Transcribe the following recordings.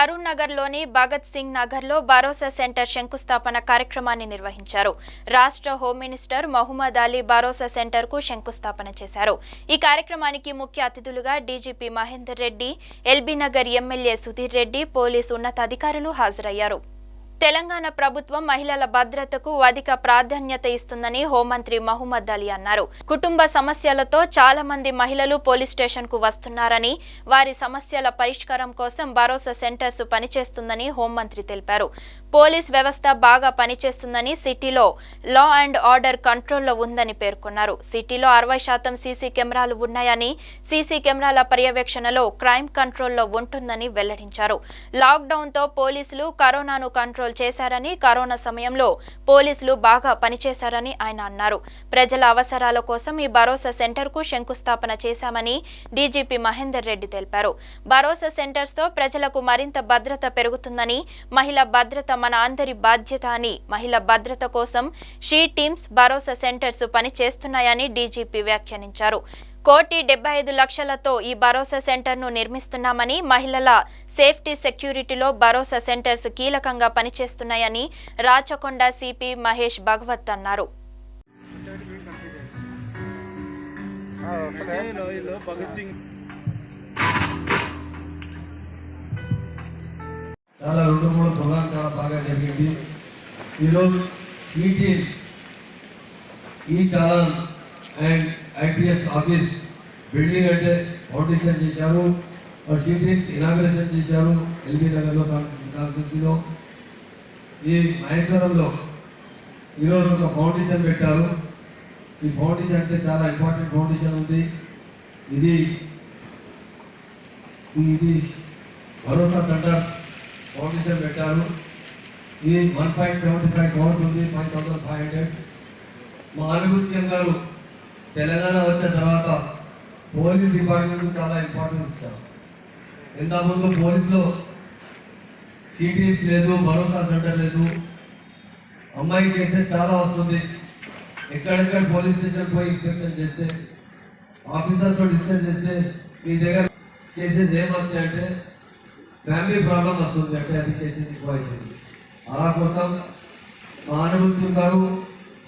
తరుణ్ నగర్లోని భగత్ సింగ్ నగర్లో భరోసా సెంటర్ శంకుస్థాపన కార్యక్రమాన్ని నిర్వహించారు. రాష్ట్ర హోం మినిస్టర్ మహమ్మద్ అలీ భరోసా సెంటర్కు శంకుస్థాపన చేశారు. ఈ కార్యక్రమానికి ముఖ్య అతిథులుగా DGP Mahender Reddy, LB Nagar MLA Sudheer Reddy, police ఉన్నతాధికారులు హాజరయ్యారు. తెలంగాణ ప్రభుత్వం మహిళల భద్రతకు అధిక ప్రాధాన్యత ఇస్తుందని హోంమంత్రి మహమ్మద్ అలీ అన్నారు. కుటుంబ సమస్యలతో చాలా మంది మహిళలు పోలీస్ స్టేషన్ కు వస్తున్నారని, వారి సమస్యల పరిష్కారం కోసం భరోసా సెంటర్స్ పనిచేస్తుందని హోంమంత్రి తెలిపారు. పోలీస్ వ్యవస్థ బాగా పనిచేస్తుందని, సిటీలో లా అండ్ ఆర్డర్ కంట్రోల్లో ఉందని పేర్కొన్నారు. సిటీలో 60% సీసీ కెమెరాలు ఉన్నాయని, సీసీ కెమెరాల పర్యవేక్షణలో క్రైమ్ కంట్రోల్లో ఉంటుందని వెల్లడించారు. లాక్డౌన్తో పోలీసులు కరోనాను కంట్రోల్ చేశారని, కరోనా సమయంలో పోలీసులు బాగా పనిచేశారని ఆయన అన్నారు. ప్రజల అవసరాల కోసం ఈ భరోసా సెంటర్కు శంకుస్థాపన చేశామని డీజీపీ మహేందర్ రెడ్డి తెలిపారు. భరోసా సెంటర్స్తో ప్రజలకు మరింత భద్రత పెరుగుతుందని, మహిళా భద్రత మన అందరి బాధ్యత అని, మహిళా భద్రత కోసం she teams Bharosa centres పనిచేస్తున్నాయని DGP వ్యాఖ్యానించారు. 1,75,00,000తో ఈ భరోసా సెంటర్ను నిర్మిస్తున్నామని, మహిళల సేఫ్టీ సెక్యూరిటీలో భరోసా సెంటర్స్ కీలకంగా పనిచేస్తున్నాయని రాచకొండ సిపి మహేష్ భగవత్ అన్నారు. చాలా 2-3 ప్రోగ్రాం చాలా బాగా జరిగింది. ఈరోజు ఈ channel and ITF office building అంటే ఫౌండేషన్ చేశారు, షీటింగ్స్ ఇనాగ్రేషన్ చేశారు. ఎల్బీ నగర్లో కాన్స్టిట్యూన్సీలో ఈ మహేశ్వరంలో ఈరోజు ఒక ఫౌండేషన్ పెట్టారు. ఈ ఫౌండేషన్ అంటే చాలా ఇంపార్టెంట్ ఫౌండేషన్ ఉంది. ఇది భరోసా సెంటర్ ఫౌండేషన్ పెట్టారు. ఇది 1.75 crores ఉంది, 5,500. మా ఆర్మీ సీఎం గారు తెలంగాణ వచ్చిన తర్వాత పోలీస్ డిపార్ట్మెంట్ చాలా ఇంపార్టెన్స్ ఇచ్చారు. ఇంతకుముందు పోలీసులో టీటీఎస్ లేదు, భరోసా సెంటర్ లేదు. అమ్మాయి కేసెస్ చాలా వస్తుంది. ఎక్కడెక్కడ పోలీస్ స్టేషన్ పోయి ఇన్స్పెక్షన్ చేస్తే, ఆఫీసర్స్తో డిస్కస్ చేస్తే మీ దగ్గర కేసెస్ ఏమొస్తాయంటే ఫ్యామిలీ ప్రాబ్లం వస్తుంది అంటే అది కేసెస్ ఎక్కువ అవుతుంది. అలా కోసం మా ఆర్మీ గారు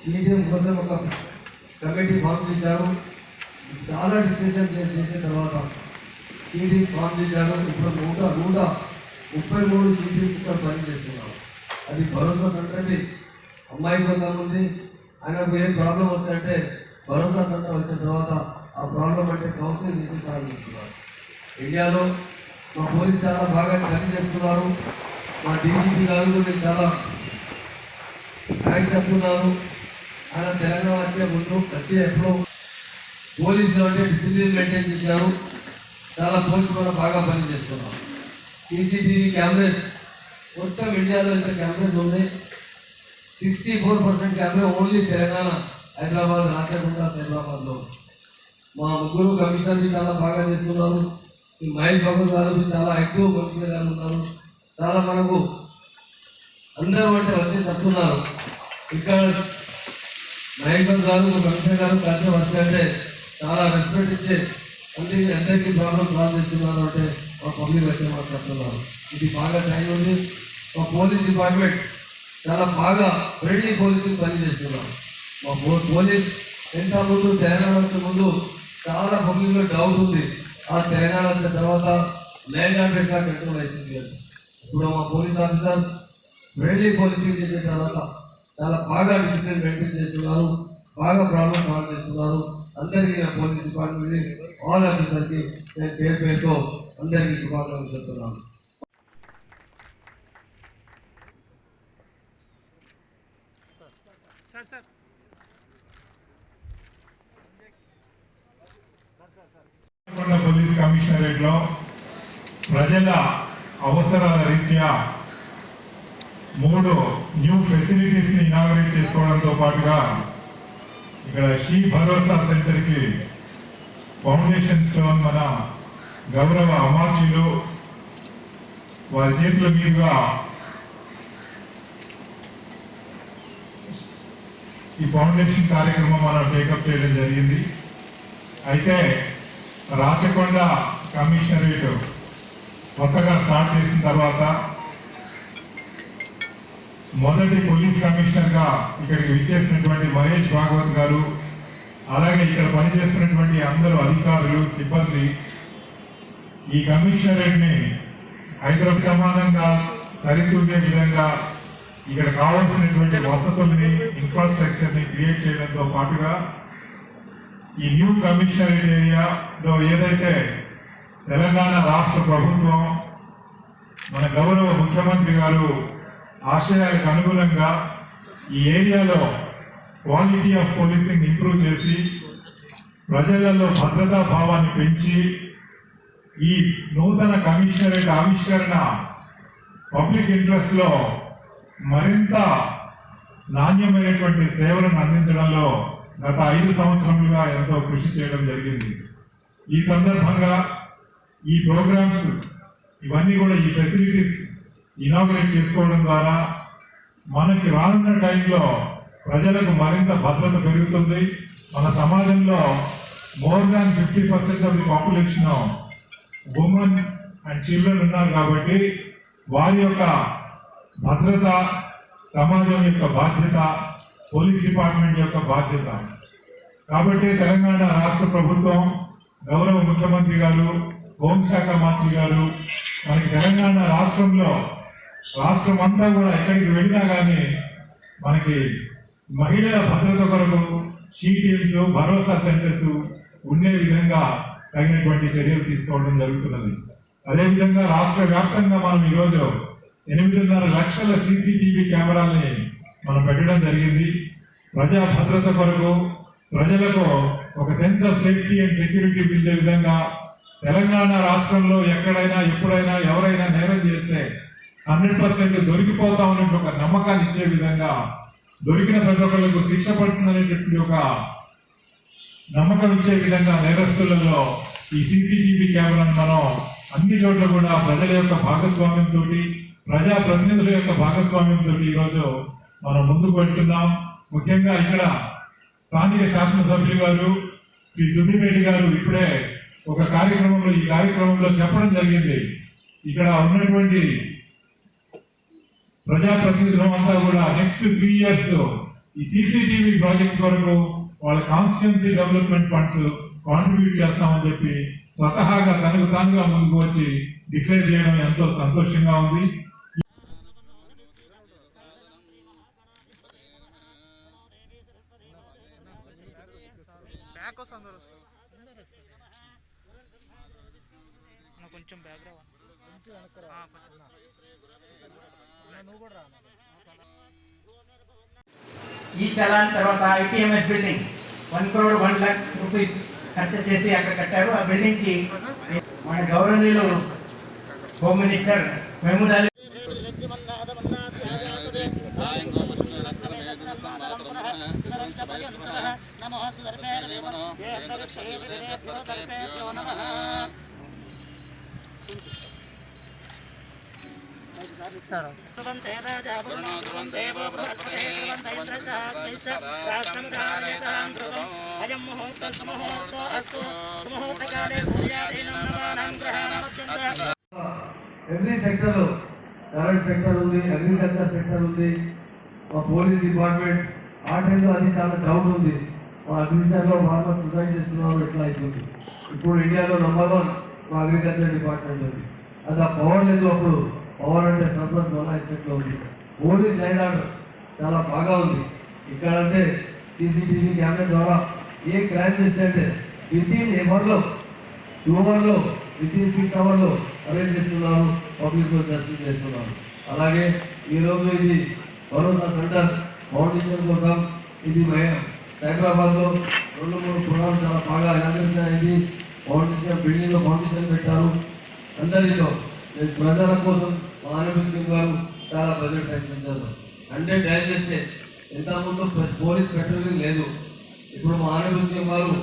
సీఎం కోసం ఒక కమిటీ ఫామ్ చేశారు. చాలా డిస్కషన్ చేసిన తర్వాత సీటీ ఫామ్ చేశారు. ఇప్పుడు 133 సీటీస్ కూడా పని చేస్తున్నారు. అది భరోసా సెంటర్ అమ్మాయి కోసం ఉంది. ఆయనకు ఏం ప్రాబ్లం వస్తాయంటే భరోసా సెంటర్ వచ్చిన తర్వాత ఆ ప్రాబ్లం అంటే కౌన్సిలింగ్ చేసి సాధిస్తున్నారు. ఇండియాలో మా పోలీసు చాలా బాగా పని చేస్తున్నారు. మా డీజీపీ గారు నేను చాలా థ్యాంక్స్ చెప్తున్నాను. ఆయన తెలంగాణ వచ్చే ముందు వచ్చే ఎప్పుడో పోలీసులు అంటే డిసిప్లిన్ మెయింటైన్ చేశారు. చాలా పోలీసులు కూడా బాగా పనిచేస్తున్నారు. సీసీటీవీ కెమెరాస్ మొత్తం ఇండియాలో ఇంత కెమెరాస్ ఉన్నాయి. 64% కెమెరా ఓన్లీ తెలంగాణ, హైదరాబాద్, రాచకొండ, హైదరాబాద్లో. మా ముగ్గురు కమిషనర్లు చాలా బాగా చేస్తున్నారు. ఈ మహేష్ భగవత్ గారు చాలా యాక్టివ్ కమిషనర్ ఉన్నారు. చాలా మనకు అందరూ అంటే వచ్చి చెప్తున్నారు. ఇక్కడ మహేష్ భగవత్ గారు కమిషనర్ గారు కలిసి వస్తాయంటే చాలా రెస్పెక్ట్ ఇచ్చే అందరికీ ప్రాబ్లం సాల్వ్ చేస్తున్నారు అంటే మా పబ్లిక్ వచ్చే మాకు చెప్తున్నారు. ఇది బాగా సైన్ ఉంది. మా పోలీస్ డిపార్ట్మెంట్ చాలా బాగా ఫ్రెండ్లీ పోలీసులు పనిచేస్తున్నారు. మా పోలీస్ ఎంత ముందు తెలంగాణ వచ్చే ముందు చాలా పబ్లిక్లో డౌట్ ఉంది. ఆ తెలంగాణ వచ్చిన తర్వాత ల్యాండ్ ఆర్డర్ ఎట్లా కంట్రోల్ అవుతుంది. ఇప్పుడు మా పోలీస్ ఆఫీసర్ ఫ్రెండ్లీ పోలీసింగ్ చేసిన తర్వాత చాలా బాగా డిసిప్లిన్ మెయింటైన్ చేస్తున్నారు. బాగా ప్రాబ్లమ్ సాల్వ్ చేస్తున్నారు. అందరికీ నా పోలీస్ డిపార్ట్మెంట్ ఆల్ ఆఫీసర్కి నేను పేరుతో అందరికీ శుభాకాంక్షలు చెప్తున్నాను. పోలీస్ కమిషనరేట్లో ప్రజల అవసరాల రీత్యా 3 న్యూ ఫెసిలిటీస్ని ఇనాగరేట్ చేసుకోవడంతో పాటుగా ఇక్కడ షీ భరోసా సెంటర్కి ఫౌండేషన్ స్టోన్ మన గౌరవ అమాత్యులు వారి చేతుల మీదుగా ఈ ఫౌండేషన్ కార్యక్రమం మనం టేకప్ చేయడం జరిగింది. అయితే రాచకొండ కమిషనరేట్ కొత్తగా స్టార్ట్ చేసిన తర్వాత మొదటి పోలీస్ కమిషనర్గా ఇక్కడికి విచ్చేసినటువంటి మహేష్ భాగవత్ గారు, అలాగే ఇక్కడ పనిచేస్తున్నటువంటి అందరూ అధికారులు, సిబ్బంది ఈ కమిషనరేట్ని హైదరాబాద్ సమానంగా సరితూగే విధంగా ఇక్కడ కావాల్సినటువంటి వసతుల్ని, ఇన్ఫ్రాస్ట్రక్చర్ని క్రియేట్ చేయడంతో పాటుగా ఈ న్యూ కమిషనరేట్ ఏరియాలో ఏదైతే తెలంగాణ రాష్ట్ర ప్రభుత్వం మన గౌరవ ముఖ్యమంత్రి గారు ఆశయాలకు అనుగుణంగా ఈ ఏరియాలో క్వాలిటీ ఆఫ్ పోలీసింగ్ ఇంప్రూవ్ చేసి ప్రజలలో భద్రతా భావాన్ని పెంచి ఈ నూతన కమిషనరేట్ ఆవిష్కరణ పబ్లిక్ ఇంట్రెస్ట్లో మరింత నాణ్యమైనటువంటి సేవలను అందించడంలో గత 5 సంవత్సరములుగా ఎంతో కృషి చేయడం జరిగింది. ఈ సందర్భంగా ఈ ప్రోగ్రామ్స్ ఇవన్నీ కూడా ఈ ఫెసిలిటీస్ ఇనాగ్రేట్ చేసుకోవడం ద్వారా మనకి రానున్న టైంలో ప్రజలకు మరింత భద్రత పెరుగుతుంది. మన సమాజంలో more than 50% of the population women and children ఉన్నారు కాబట్టి వారి యొక్క భద్రత సమాజం యొక్క బాధ్యత, పోలీస్ డిపార్ట్మెంట్ యొక్క బాధ్యత. కాబట్టి తెలంగాణ రాష్ట్ర ప్రభుత్వం, గౌరవ ముఖ్యమంత్రి గారు, హోంశాఖ మంత్రి గారు మనకి తెలంగాణ రాష్ట్రం అంతా కూడా ఎక్కడికి వెళ్ళినా కానీ మనకి మహిళల భద్రత కొరకు షీటీమ్స్, భరోసా సెంటర్స్ ఉండే విధంగా తగినటువంటి చర్యలు తీసుకోవడం జరుగుతున్నది. అదేవిధంగా రాష్ట్ర వ్యాప్తంగా మనం ఈరోజు 8.5 లక్షల CCTV కెమెరాలని మనం పెట్టడం జరిగింది. ప్రజా భద్రత కొరకు ప్రజలకు ఒక sense of safety and security పొందే విధంగా తెలంగాణ రాష్ట్రంలో ఎక్కడైనా ఎప్పుడైనా ఎవరైనా నేరం చేస్తే 100% దొరికిపోతా ఉన్నట్టు ఒక నమ్మకాన్ని ఇచ్చే విధంగా, దొరికిన ప్రతి ఒక్కరికి శిక్ష పడుతుందనేటటువంటి ఒక నమ్మకం ఇచ్చే విధంగా నేరస్తులలో ఈ CCTV కెమెరాను మనం అన్ని చోట్ల కూడా ప్రజల యొక్క భాగస్వామ్యంతో, ప్రజా ప్రతినిధుల యొక్క భాగస్వామ్యంతో ఈరోజు మనం ముందుకు వెళ్తున్నాం. ముఖ్యంగా ఇక్కడ స్థానిక శాసనసభ్యులు గారు శ్రీ సుబ్రిరెడ్డి గారు ఇప్పుడే ఒక ఈ కార్యక్రమంలో చెప్పడం జరిగింది. ఇక్కడ ఉన్నటువంటి ప్రజాప్రతినిధులు అంతా కూడా నెక్స్ట్ 3 years ఈ CCTV ప్రాజెక్ట్ కొరకు వాళ్ళ కాన్స్టిట్యున్సీ డెవలప్మెంట్ ఫండ్స్ కాంట్రిబ్యూట్ చేస్తామని చెప్పి స్వతహాగా తనకు తానుగా ముందుకు వచ్చి డిక్లేర్ చేయడం ఎంతో సంతోషంగా ఉంది. కొంచెం బ్యాక్గ్రౌండ్ ఈ చలాన్ తర్వాత ITMS building 1 crore 1 lakh rupees ఖర్చు చేసి అక్కడ కట్టారు. ఆ బిల్డింగ్ కి మన గౌరవనీయులు home minister Mahmood Ali every sector, current sector ఉంది, అగ్రికల్చర్ సెక్టర్ ఉంది, మా పోలీస్ డిపార్ట్మెంట్ ఆ టైంలో అది చాలా డౌట్ ఉంది. మా అగ్రికల్చర్లో ఫార్మర్స్ రిజైన్ చేస్తున్నాం, ఎట్లా అవుతుంది. ఇప్పుడు ఇండియాలో నంబర్ 1 మా అగ్రికల్చర్ డిపార్ట్మెంట్ ఉంది. అది ఆ పవర్ లేదు. అప్పుడు పవర్ అంటే సర్ప్లస్ మన స్టేట్లో ఉంది. పోలీస్ లైన్ ఆర్డర్ చాలా బాగా ఉంది. ఇక్కడ అంటే CCTV కెమెరా ద్వారా ఏ క్రైమ్ చేస్తే అంటే వితిన్ అవర్లో 2 అవర్లో వితిన్ 6 అవర్లో అరెస్ట్ చేస్తున్నారు, పబ్లిక్లో జస్టిస్ చేస్తున్నారు. అలాగే ఈరోజు ఇది భరోసా సెంటర్ ఫౌండేషన్ కోసం ఇది సైబరాబాద్లో 2-3 పురాలు చాలా బాగా ఇనాగ్రేషన్ అయింది. ఫౌండేషన్ బిల్డింగ్లో ఫౌండేషన్ పెట్టారు. అందరితో ప్రజల కోసం మా ఆనంద్ సింగ్ గారు చాలా బడ్జెట్ శాంక్షన్ చేశారు. 100 డైల్ చేస్తే ఇంతకుముందు పోలీస్ పెట్రోలింగ్ లేదు. ఇప్పుడు మా ఆనంద్ సింగ్ గారు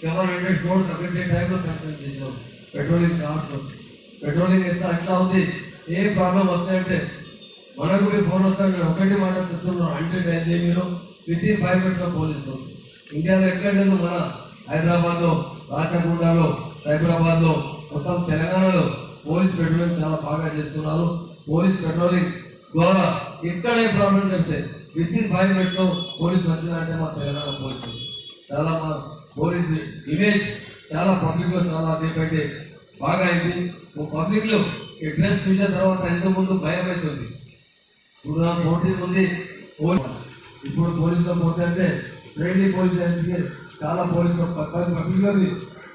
700 crores ఒకటే టైంలో శాంక్షన్ చేశారు. పెట్రోలింగ్ కాస్ట్ పెట్రోలింగ్ ఎట్లా ఉంది, ఏ ప్రాబ్లం వస్తాయంటే మనకు మీ ఫోన్ వస్తాయంటే ఒకటి మాట చెప్తున్నారు, 100 డైల్ చేయ మీరు వితిన్ 5 minutes పోలీసు. ఇండియాలో ఎక్కడ లేదు. మన హైదరాబాద్లో, రాచకొండలో, సైబరాబాద్లో, మొత్తం తెలంగాణలో పోలీస్ పెట్రోలింగ్ చాలా బాగా చేస్తున్నారు. పోలీస్ పెట్రోలింగ్ ద్వారా ఎక్కడ ఏ ప్రాబ్లం చెప్తే విత్ ఇన్ 5 minutes పోలీసు వచ్చిందంటే మా తెలంగాణ పోలీసు చాలా మా పోలీస్ ఇమేజ్ చాలా పబ్లిక్లో చాలా దీపైతే బాగా అయింది. పబ్లిక్లో ఈ డ్రెస్ చూసిన తర్వాత ఎంతోమంది భయం అవుతుంది. 2014 ఉంది ఇప్పుడు పోలీసులో పోతే అంటే ఫ్రెండ్లీ పోలీసు అంటే చాలా పోలీసులు పబ్లిక్లో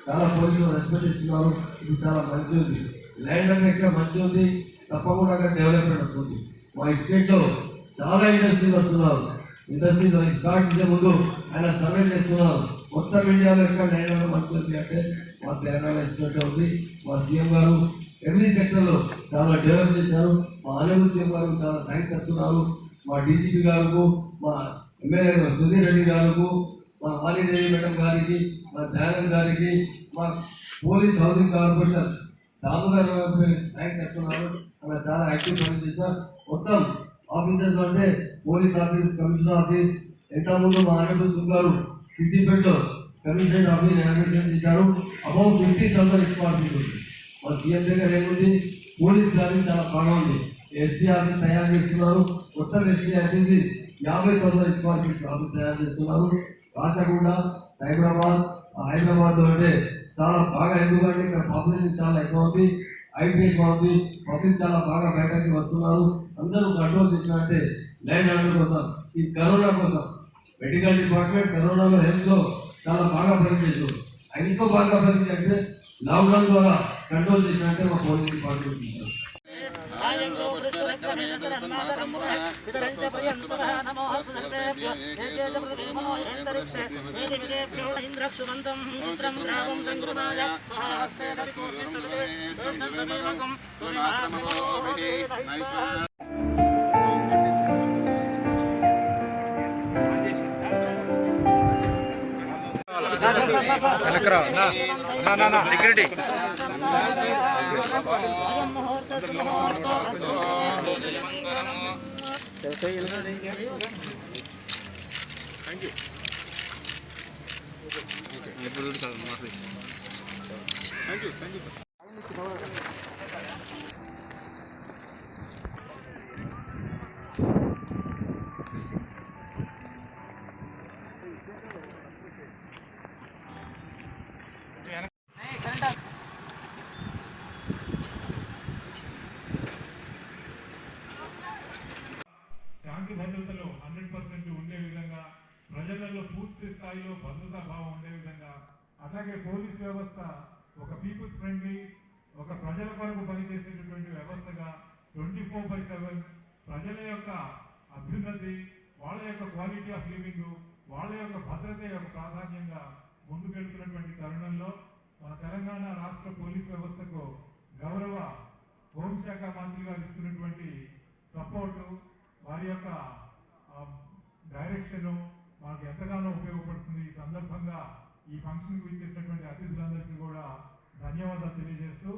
చాలా పోలీసులు రెస్పెక్ట్ ఇస్తున్నారు. ఇది చాలా మంచి ఉంది. ల్యాండ్ అంటే ఇక్కడ మంచి ఉంది, తప్పకుండా అక్కడ డెవలప్మెంట్ వస్తుంది. మా స్టేట్లో చాలా ఇండస్ట్రీలు వస్తున్నారు. ఇండస్ట్రీస్ స్టార్ట్ చేసే ముందు ఆయన సర్వే చేస్తున్నారు. మొత్తం ఇండియాలో ఎక్కడ ల్యాండ్ అంటే మంచి ఉంది అంటే మా తెలంగాణ స్టేట్ ఉంది. మా సీఎం గారు ఎవ్రీ సెక్టర్లో చాలా డెవలప్ చేశారు. మా ఆనరబుల్ సీఎం గారు చాలా థ్యాంక్స్ చెప్తున్నారు. మా డీసీపీ గారు, మా ఎమ్మెల్యే సుధీర్ రెడ్డి గారు, మా మాలిదేవి మేడం గారికి, మా దయానంద్ గారికి, మా పోలీస్ హౌసింగ్ కార్పొరేషన్ దాము గారు థ్యాంక్స్ చెప్తున్నారు. అలా చాలా యాక్టివ్ పని చేశారు. మొత్తం ఆఫీసర్స్ అంటే పోలీస్ ఆఫీస్, కమిషనర్ ఆఫీస్, ఎంతమంది మా ఆనరబుల్ సీఎం గారు సిద్దిపేటలో కమిషనర్ ఆఫీస్ ఇనాగ్రేషన్ చేశారు. అబౌవ్ 50,000 స్క్వేర్ ఫీట్ ఉంది. మా సీఎం దగ్గర ఏముంది, పోలీస్ గారికి చాలా బాగా ఉంది. ఎస్పీ ఆఫీస్ తయారు చేస్తున్నారు. మొత్తం SP office 50,000 square feet office తయారు చేస్తున్నారు. కాచగూడ, హైదరాబాద్ అంటే చాలా బాగా, ఎందుకంటే ఇక్కడ పాపులేషన్ చాలా ఎక్కువ ఉంది, ఐటీ ఎక్కువ ఉంది, పబ్లిక్ చాలా బాగా బయటకి వస్తున్నారు. అందరూ కంట్రోల్ చేసినట్టే ల్యాండ్ ఆర్డర్ కోసం, ఈ కరోనా కోసం మెడికల్ డిపార్ట్మెంట్ కరోనాలో హెల్త్లో చాలా బాగా పనిచేస్తారు. ఇంకో బాగా పనిచేస్తే లాక్డౌన్ ద్వారా కంట్రోల్ చేసినట్టే మా పోలీస్ డిపార్ట్మెంట్ చేశారు. సెక్యూరిటీ శాంతి భద్రతలో 100% ఉండే విధంగా, ప్రజలలో పూర్తి స్థాయిలో భద్రతా భావం ఉండే విధంగా, అలాగే పోలీస్ వ్యవస్థ ఒక పీపుల్స్ ఫ్రెండ్లీ, ఒక ప్రజల కొరకు పనిచేసేటటువంటి వ్యవస్థగా 24/7 ప్రజల యొక్క అభ్యున్నతి, వాళ్ళ యొక్క క్వాలిటీ ఆఫ్ లివింగ్, వాళ్ళ యొక్క భద్రత యొక్క ప్రాధాన్యంగా ముందుకెళ్తున్నటువంటి తరుణంలో మన తెలంగాణ రాష్ట్ర పోలీస్ వ్యవస్థకు గౌరవ హోంశాఖ మంత్రి గారు ఇస్తున్నటువంటి సపోర్టు, వారి యొక్క డైరెక్షన్ మాకు ఎంతగానో ఉపయోగపడుతుంది. ఈ సందర్భంగా ఈ ఫంక్షన్కి ఇచ్చేసినటువంటి అతిథులందరికీ కూడా ధన్యవాదాలు తెలియజేస్తూ,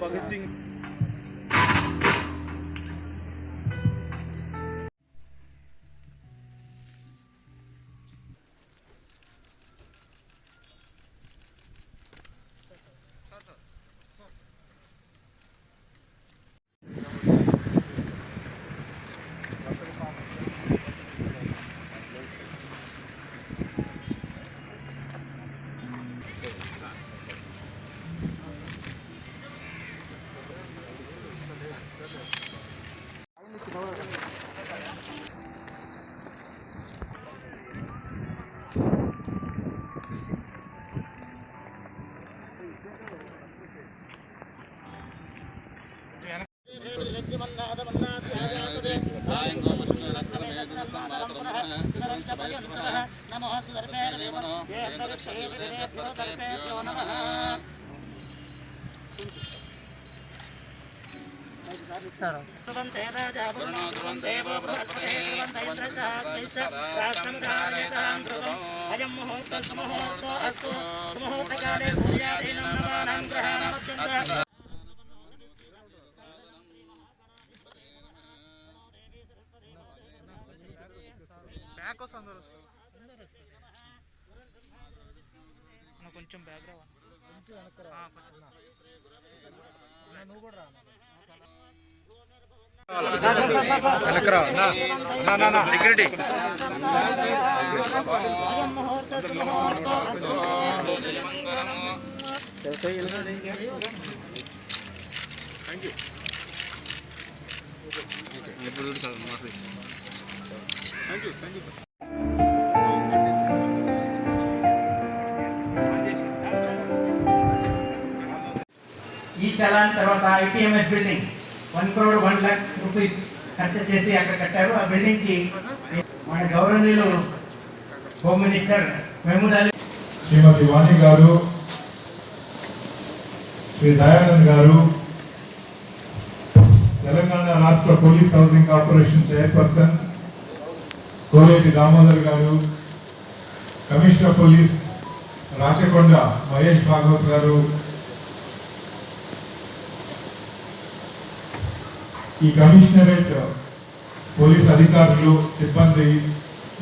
భగత్ సింగ్ కొంచెం బ్యాక్ రావాలి సెక్యూరిటీ ఈ చలాన్ తర్వాత ITMS building 1 crore 1 lakh rupees ఖర్చు చేసి అక్కడ కట్టారు. ఆ బిల్డింగ్ కి మన గౌరవనీయులు హోమ్ మినిస్టర్ మహమూద్ అలీ శ్రీమతి వాణి గారు, శ్రీ దయానంద్ గారు, తెలంగాణ రాష్ట్ర police housing corporation chairperson Koleti Damodar గారు, కమిషనర్ పోలీస్ రాచకొండ మహేష్ భాగవత్ గారు, ఈ కమిషనరేట్ పోలీస్ అధికారులు, సిబ్బంది,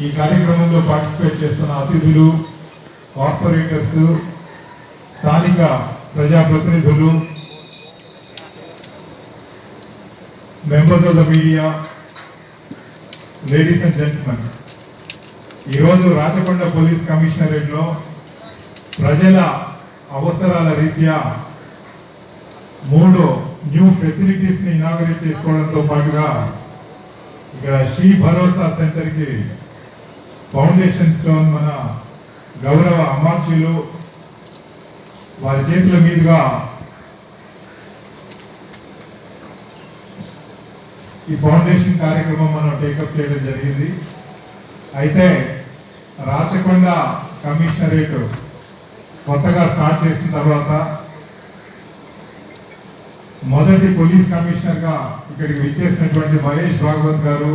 ఈ కార్యక్రమంలో పార్టిసిపేట్ చేస్తున్న అతిథులు, కార్పొరేటర్స్, స్థానిక ప్రజాప్రతినిధులు, members of the media, ladies and gentlemen, ఈరోజు రాచకొండ పోలీస్ కమిషనరేట్లో ప్రజల అవసరాల రీత్యా 3 న్యూ ఫెసిలిటీస్ ని ఇనాగరేట్ చేసుకోవడంతో పాటుగా ఇక్కడ శ్రీ భరోసా సెంటర్ కి ఫౌండేషన్ స్టోన్ మన గౌరవ అమాత్యులు వారి చేతుల మీదుగా ఈ ఫౌండేషన్ కార్యక్రమం మనం టేకప్ చేయడం జరిగింది. అయితే రాచకొండ కమిషనరేట్ కొత్తగా స్టార్ట్ చేసిన తర్వాత మొదటి పోలీస్ కమిషనర్ గా ఇక్కడికి విచ్చేసినటువంటి మహేష్ భాగవత్ గారు,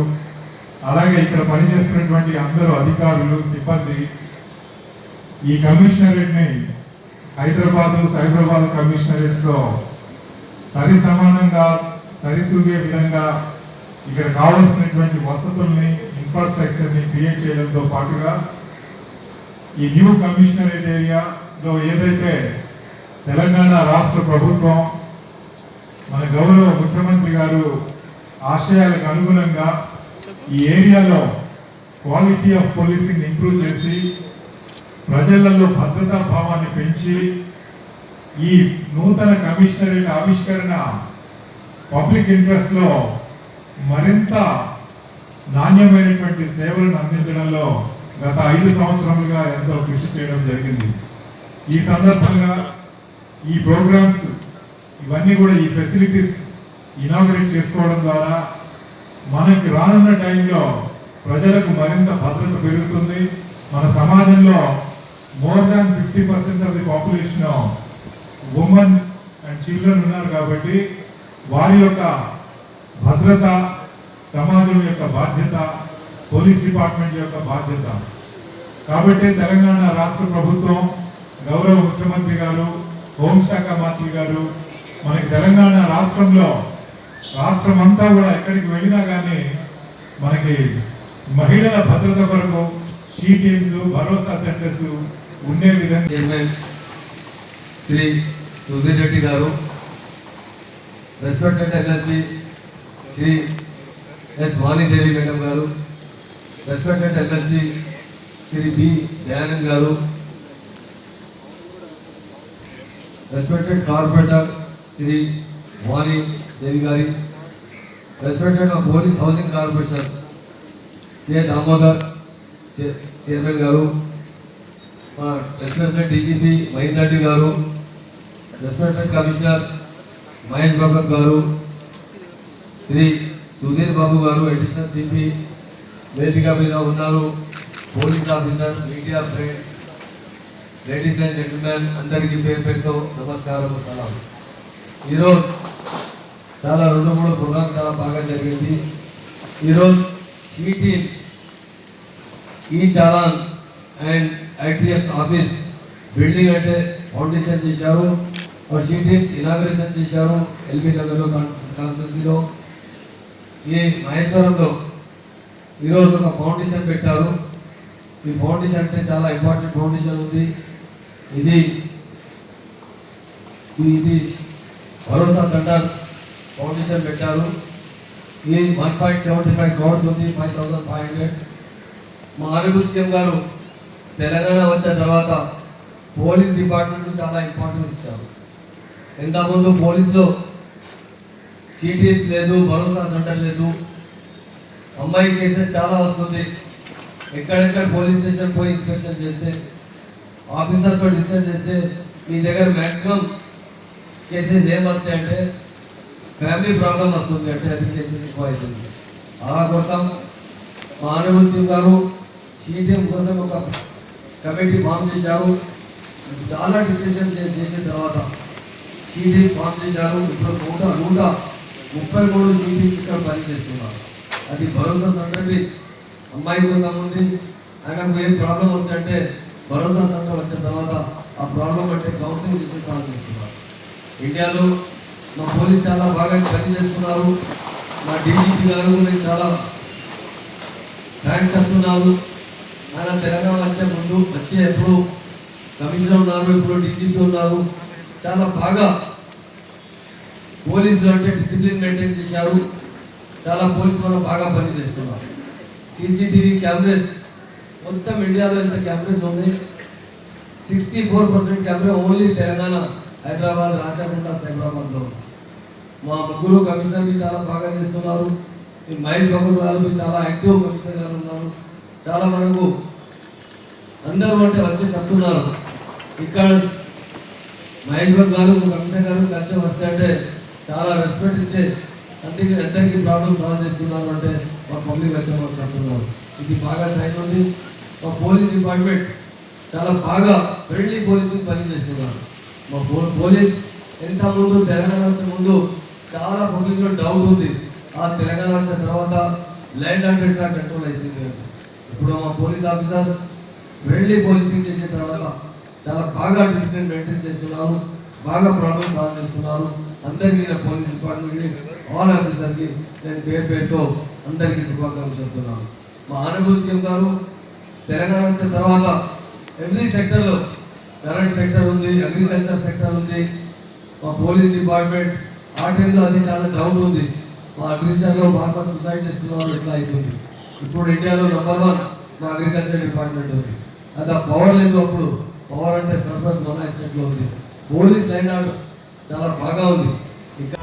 అలాగే ఇక్కడ పనిచేస్తున్నటువంటి అందరూ అధికారులు, సిబ్బంది ఈ కమిషనరేట్ ని హైదరాబాద్, సైబరాబాద్ కమిషనరేట్స్ లో సరి సమానంగా సరితూగే విధంగా ఇక్కడ కావాల్సినటువంటి వసతుల్ని, ఇన్ఫ్రాస్ట్రక్చర్ ని క్రియేట్ చేయడంతో పాటుగా ఈ న్యూ కమిషనరేట్ ఏరియాలో ఏదైతే తెలంగాణ రాష్ట్ర ప్రభుత్వం మన గౌరవ ముఖ్యమంత్రి గారు ఆశయాలకు అనుగుణంగా ఈ ఏరియాలో క్వాలిటీ ఆఫ్ పోలీసింగ్ ఇంప్రూవ్ చేసి ప్రజలలో భద్రతా భావాన్ని పెంచి ఈ నూతన కమిషనరేట్ ఆవిష్కరణ పబ్లిక్ ఇంట్రెస్ట్ లో మరింత నాణ్యమైనటువంటి సేవలను అందించడంలో గత 5 సంవత్సరాలుగా ఎంతో కృషి చేయడం జరిగింది. ఈ సందర్భంగా ఈ ప్రోగ్రామ్స్ ఇవన్నీ కూడా ఈ ఫెసిలిటీస్ ఇనాగరేట్ చేసుకోవడం ద్వారా మనకి రానున్న టైంలో ప్రజలకు మరింత భద్రత పెరుగుతుంది. మన సమాజంలో more than 50% of the population women and children ఉన్నారు కాబట్టి వారి యొక్క భద్రత సమాజం యొక్క బాధ్యత, పోలీస్ డిపార్ట్మెంట్ యొక్క బాధ్యత. కాబట్టి తెలంగాణ రాష్ట్ర ప్రభుత్వం, గౌరవ ముఖ్యమంత్రి గారు, హోంశాఖ మంత్రి గారు మనకి తెలంగాణ రాష్ట్రంలో రాష్ట్రం అంతా కూడా ఎక్కడికి వెళ్ళినా కానీ మనకి మహిళల భద్రత కొరకు షీ టీమ్స్, భరోసా సెంటర్స్ ఉండే విధంగా chairman Shri Sudheer Reddy garu, respected MLC Shri S Vanidevi madam garu, respected MLC Shri B Dayanand garu, respected corporator Shri Vani Devi గారి, respected police housing corporation K Damodar chairman garu, respected DGP Mahender Reddy garu, respected commissioner Mahesh Bhagwat గారు, శ్రీ సుధీర్ బాబు గారు, అడిషనల్ సిపి వేదిక మీద ఉన్నారు, police officer, media friends, ladies and gentlemen అందరికీ పేరు పేరుతో నమస్కారం, సలాం. ఈరోజు చాలా 2-3 ప్రోగ్రామ్ చాలా బాగా జరిగింది. ఈరోజు సిటీ ఈ challan and ITF office building అంటే ఫౌండేషన్ చేశారు. సిటీఎఫ్ ఇనాగ్రేషన్ చేశారు ఎల్బీ నగర్లో కాన్స్టిట్యూన్సీలో. ఈ మహేశ్వరంలో ఈరోజు ఒక ఫౌండేషన్ పెట్టారు. ఈ ఫౌండేషన్ అంటే చాలా ఇంపార్టెంట్ ఫౌండేషన్ ఉంది. ఇది భరోసా సెంటర్ ఫౌండేషన్ పెట్టారు. ఈ 1.75 crores ఉంది, 5,500. మా ఆనరబుల్ సీఎం గారు తెలంగాణ వచ్చిన తర్వాత పోలీస్ డిపార్ట్మెంట్ చాలా ఇంపార్టెన్స్ ఇచ్చారు. ఇంతకుముందు పోలీసులో సిటీఎస్ లేదు, భరోసా సెంటర్ లేదు. అమ్మాయి కేసెస్ చాలా వస్తుంది. ఎక్కడెక్కడ పోలీస్ స్టేషన్ పోయి ఇన్స్పెక్షన్ చేస్తే ఆఫీసర్తో డిస్కస్ చేస్తే మీ దగ్గర మ్యాక్సిమం కేసెస్ ఏం వస్తాయి అంటే ఫ్యామిలీ ప్రాబ్లం వస్తుంది అంటే అది కేసెస్ ఎక్కువ అవుతుంది. అలా కోసం మా ఆనరబుల్ సీఎం గారు సిటిఎం కోసం ఒక కమిటీ ఫామ్ చేశారు. చాలా డిస్కషన్ చేసిన తర్వాత సిటిఎం ఫామ్ చేశారు. ఇప్పుడు 133 సిటీఎంస్ ఇక్కడ పనిచేస్తున్నారు. అది భరోసా సెంటర్కి అమ్మాయి కోసం ఉంది. ఆయనకు ఏం ప్రాబ్లం వస్తుందంటే భరోసా సెంటర్ వచ్చిన తర్వాత ఆ ప్రాబ్లం అంటే కౌన్సిలింగ్ తీసుకుని సాల్వ్ చేస్తున్నారు. ఇండియాలో మా పోలీస్ చాలా బాగా పనిచేస్తున్నారు. మా డీజీపీ గారు కూడా చాలా థ్యాంక్స్ చెప్తున్నారు. ఆయన తెలంగాణ వచ్చే ఎప్పుడు కమిషనర్ ఉన్నారు, ఇప్పుడు డీజీపీ ఉన్నారు. చాలా బాగా పోలీసులు అంటే డిసిప్లిన్ మెయింటైన్ చేశారు. చాలా పోలీసు మనం బాగా పనిచేస్తున్నారు. సీసీటీవీ కెమెరాస్ మొత్తం ఇండియాలో ఎంత కెమెరాస్ ఉన్నాయి, 64% కెమెరా ఓన్లీ తెలంగాణ, హైదరాబాద్, రాచకొండ, సైబరాబాద్లో. మా ముగ్గురు కమిషనర్కి చాలా బాగా చేస్తున్నారు. ఈ మహేష్ భగవత్ గారు చాలా యాక్టివ్ కమిషనర్ గారు ఉన్నారు. చాలా మనకు అందరూ అంటే వచ్చి చెప్తున్నారు. ఇక్కడ మహేష్ భగవత్ గారు కమిషనర్ గారు కలిసి వస్తే అంటే చాలా రెస్పెక్ట్ ఇచ్చే అందుకే అందరికీ ప్రాబ్లం సాల్వ్ చేస్తున్నారు అంటే మా పబ్లిక్ వచ్చి మాకు చెప్తున్నారు. ఇది బాగా సైన్ ఉంది. మా పోలీస్ డిపార్ట్మెంట్ చాలా బాగా ఫ్రెండ్లీ పోలీసింగ్ పని చేస్తున్నారు. మా పోలీస్ ఎంత ముందు తెలంగాణ వచ్చే ముందు చాలా పబ్లిక్లో డౌట్ ఉంది. ఆ తెలంగాణ వచ్చిన తర్వాత ల్యాండ్ అండ్ ఎట్లా కంట్రోల్ అవుతుంది. ఇప్పుడు మా పోలీస్ ఆఫీసర్ ఫ్రెండ్లీ పోలీసింగ్ చేసిన తర్వాత చాలా బాగా డిసిప్లిన్ మెయింటైన్ చేస్తున్నారు. బాగా ప్రాబ్లమ్ సాల్వ్ చేస్తున్నారు. అందరికీ నా పోలీస్ డిపార్ట్మెంట్ ఆల్ ఆఫీసర్కి నేను పేరుతో అందరికీ శుభాకాంక్షలు చెప్తున్నాను. మా ఆనరబుల్ సీఎం గారు తెలంగాణ వచ్చిన తర్వాత ఎవ్రీ సెక్టర్లో కరెంట్ సెక్టర్ ఉంది, అగ్రికల్చర్ సెక్టర్ ఉంది. మా పోలీస్ డిపార్ట్మెంట్ ఆ టైంలో అది చాలా డౌట్ ఉంది. మా అగ్రికల్చర్లో బాగా సూసైడ్ చేస్తున్నారు, ఎట్లా అవుతుంది. ఇప్పుడు ఇండియాలో నంబర్ 1 మా అగ్రికల్చర్ డిపార్ట్మెంట్ ఉంది. అది ఆ పవర్ లేదు. అప్పుడు పవర్ అంటే సర్ప్లస్ మన ఎస్టేట్లో ఉంది. పోలీస్ లైన్ ఆర్డర్ చాలా బాగా ఉంది. ఇంకా